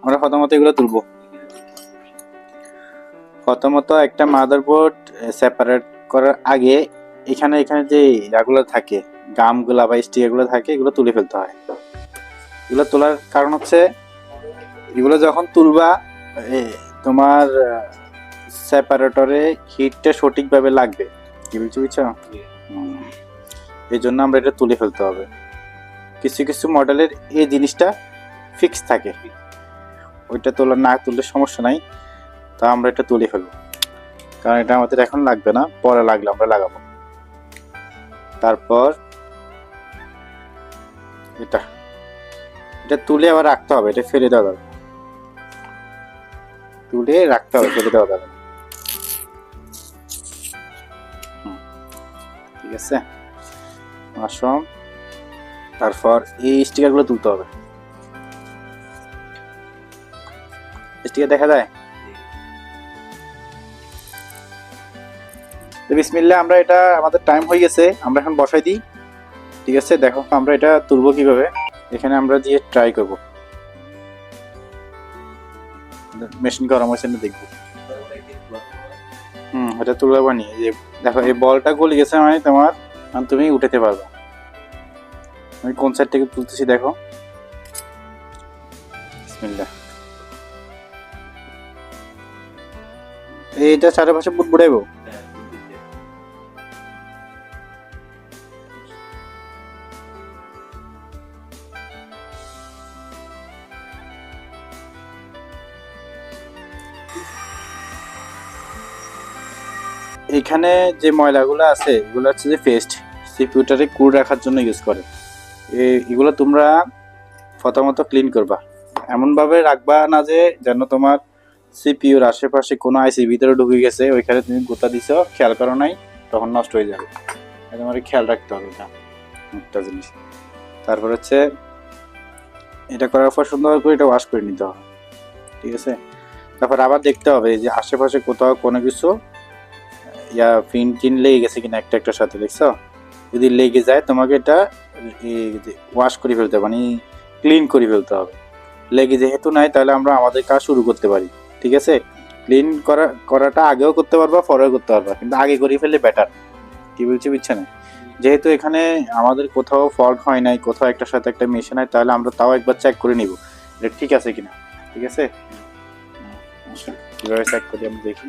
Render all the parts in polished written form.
আমরা প্রথমত এগুলো তুলবো। প্রথমত একটা মাদারবোর্ড সেপারেট করার আগে এখানে এখানে যে ইয়াগুলো থাকে, গামগুলা বা স্টিকারগুলো থাকে, এগুলো তুলে ফেলতে হয়। এগুলো তোলার কারণ হচ্ছে এগুলো যখন তুলবা তোমার সেপারেটরে হিটটা সঠিকভাবে লাগবে। কি বলছো বুঝছো? এই জন্য আমরা এটা তুলে ফেলতে হবে। কিছু কিছু মডেলের এই জিনিসটা ফিক্স থাকে, ওইটা তোলা না তুললে সমস্যা নাই। তা আমরা এটা তুলে ফেলবো, কারণ এটা আমাদের এখন লাগবে না, পরে লাগলে আমরা লাগাবো। তারপর এটা এটা তুলে আবার রাখতে হবে, এটা ফেলে দেওয়া যাবে, তুলে রাখতে হবে, ফেলে দেওয়া যাবে। ঠিক আছে, আসুন। তারপর এই স্টিকারগুলো তুলতে হবে। স্টিকার দেখা যায়? বিসমিল্লাহ, আমরা এটা আমাদের টাইম হয়ে গেছে, আমরা এখন বসাই দিই। ঠিক আছে, দেখো আমরা এটা তুলবো কিভাবে। এখানে আমরা দিয়ে ট্রাই করব, মেশিন গরম হয়েছে না দেখবো। এটা তুলবা বানি, যে দেখো এই বলটা গলে গেছে, মানে তোমার তুমি উঠাতে পারবে। আমি কোন সাইড থেকে তুলতেছি দেখো। বিসমিল্লাহ, এইটা চারপাশে বুট বুড়াইবো। এখানে যে ময়লাগুলো আছে এগুলো হচ্ছে যে পেস্ট, সিপিউটারে কুল রাখার জন্য ইউজ করে। এগুলো তোমরা প্রথমত ক্লিন করবা, এমনভাবে রাখবা না যে যেন তোমার সিপিইউর আশেপাশে কোনো আইসি ভিতরে ঢুকে গেছে, ওইখানে তুমি গোতা দিছো, খেয়াল করো নাই, তখন নষ্ট হয়ে যাবে। তোমার খেয়াল রাখতে হবে, এটা একটা জিনিস। তারপর হচ্ছে এটা করার পর সুন্দর করে এটা ওয়াশ করে নিতে হবে। ঠিক আছে, তারপর আবার দেখতে হবে যে আশেপাশে কোথাও কোনো কিছু ইয়া পিন টিন লেগে গেছে কিনা একটা একটার সাথে, দেখছো? যদি লেগে যায় তোমাকে এটা ওয়াশ করে ফেলতে হবে, মানে ক্লিন করে ফেলতে হবে। লেগে যেহেতু নাই, তাহলে আমরা আমাদের কাজ শুরু করতে পারি। ঠিক আছে, ক্লিন করাটা আগেও করতে পারবা, পরেও করতে পারবা, কিন্তু আগে করে ফেললে বেটার। কি বলছি বুঝছে না? যেহেতু এখানে আমাদের কোথাও ফল্ট হয় নাই, কোথাও একটার সাথে একটা মিশে নাই, তাহলে আমরা তাও একবার চেক করে নিব এটা ঠিক আছে কিনা। ঠিক আছে, কিভাবে চেক করি আমি দেখি,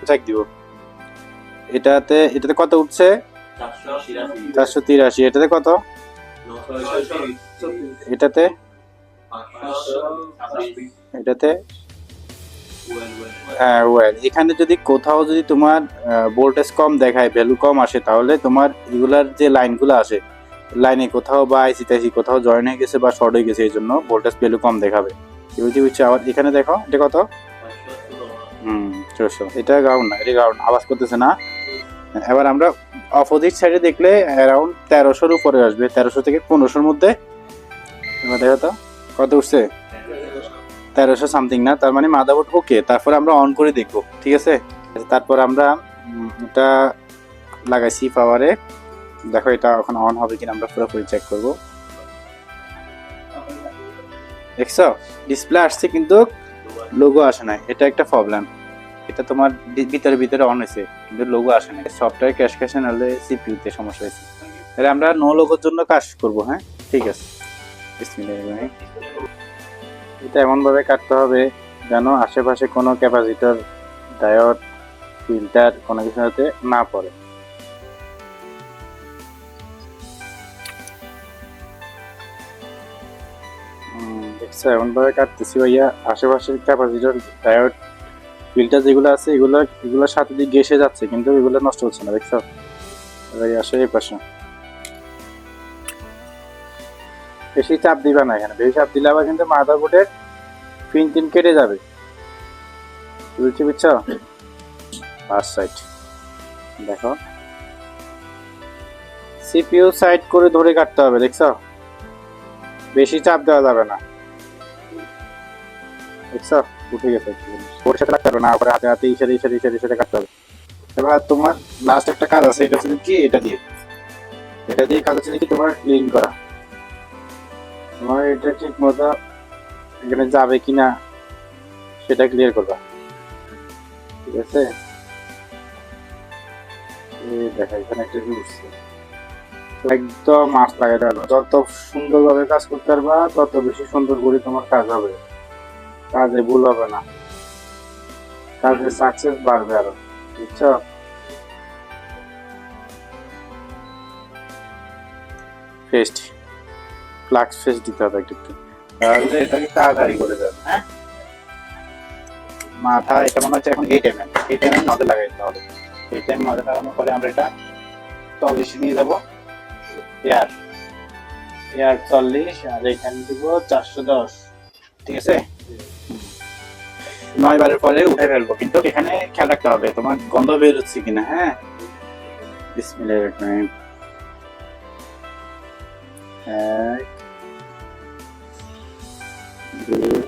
চেক দিব। এটাতে কত উঠছে? 483। এটাতে কত? এটাতে এটাতে হ্যাঁ ওয়েল। এখানে যদি কোথাও যদি তোমার ভোল্টেজ কম দেখায়, ভ্যালু কম আসে, তাহলে তোমার এগুলার যে লাইনগুলো আসে, লাইনে কোথাও বা আইসি টাইসি কোথাও জয়েন হয়ে গেছে বা শর্ট হয়ে গেছে, এই জন্য ভোল্টেজ ভ্যালু কম দেখাবে। কি বলছি বুঝছি? আবার এখানে দেখো, এটা কত? 400। এটা গ্রাউন্ড না, এটা গ্রাউন্ড, আওয়াজ করতেছে না। এবার আমরা অপোজিট সাইডে দেখলে অ্যারাউন্ড 1300-র উপরে আসবে, 1300 থেকে 1500-র মধ্যে। এবার দেখো তো কত উঠছে? 1300 সামথিং না, তার মানে মাদারবোর্ড ওকে। তারপর আমরা অন করে দেখবো। ঠিক আছে, তারপর আমরা এটা লাগাইছি পাওয়ারে, দেখো এটা এখন অন হবে কিনা আমরা পুরোপুরি চেক করবো। দেখছো ডিসপ্লে আসছে কিন্তু লোগো আসে না, এটা একটা প্রবলেম। এটা তোমার ভিতরে অন হয়েছে কিন্তু লোগো আসে না, সফটওয়্যার ক্যাশ নাহলে সিপিইউতে সমস্যা হয়েছে। তাহলে আমরা নো লোগোর জন্য কাজ করব। হ্যাঁ ঠিক আছে, বিসমিল্লাহ। এটা এমনভাবে কাটতে হবে যেন আশেপাশে কোনো ক্যাপাসিটর, ডায়োড, ফিল্টার কোনো কিছু যাতে না পড়ে। দেখছো এমনভাবে কাটতেছি ভাইয়া, আশেপাশের ক্যাপাসিটর, ডায়োড, ফিল্টার যেগুলো আছে এগুলোর সাথে দিয়ে ঘেসে যাচ্ছে, কিন্তু এগুলো নষ্ট হচ্ছে না। দেখছো ভাই, আসে এই পাশে বেশি চাপ দিবা না, এখানে বেশি চাপ দিলে আবার কিন্তু মাদারবোর্ডের পিন টিন কেটে যাবে। বুঝছো? ফার্স্ট সাইড দেখো, সিপিইউ সাইড করে ধরে কাটতে হবে। দেখছো বেশি চাপ দেওয়া যাবে না। দেখছো উঠে গেছে, ওর সাথে কাটতে হবে না, আবার হাতে হাতে ইশারে কাটতে হবে। এবার তোমার লাস্ট একটা কাজ আছে, এটা হচ্ছে কি, এটা দিয়ে কাজ হচ্ছে কি তোমার ক্লিন করা। তোমার এটা ঠিক মতো এখানে যাবে কিনা সেটা ক্লিয়ার করবা। ঠিক আছে, দেখা এখানে একটা উঠছে, একদম মাছ লাগাই দেওয়া। যত সুন্দরভাবে কাজ করতে পারবা তত বেশি সুন্দর করে তোমার কাজ হবে, কাজে ভুল হবে না, কাজের সাকসেস বাড়বে আরো। বুঝছো? ফেস্ট ফ্লাক্স ফেস্ট দিতে হবে একটু একটু, তাহলে এটাকে তাড়াতাড়ি করে দেবে। হ্যাঁ, মাথা এটা মনে হচ্ছে এখন 8 mm, 8 mm নজর লাগাইতে হবে। 8 mm নজর লাগানোর পরে আমরা এটা 40 নিয়ে যাবো, এয়ার এয়ার 40, আর এখানে দিব 410। ঠিক আছে, 9 বারের পরে উঠে ফেলবো, কিন্তু এখানে খেয়াল রাখতে হবে তোমার গন্ধ বের হচ্ছে কিনা। হ্যাঁ, বিসমিল্লাহির রহমানির রহিম। 1 2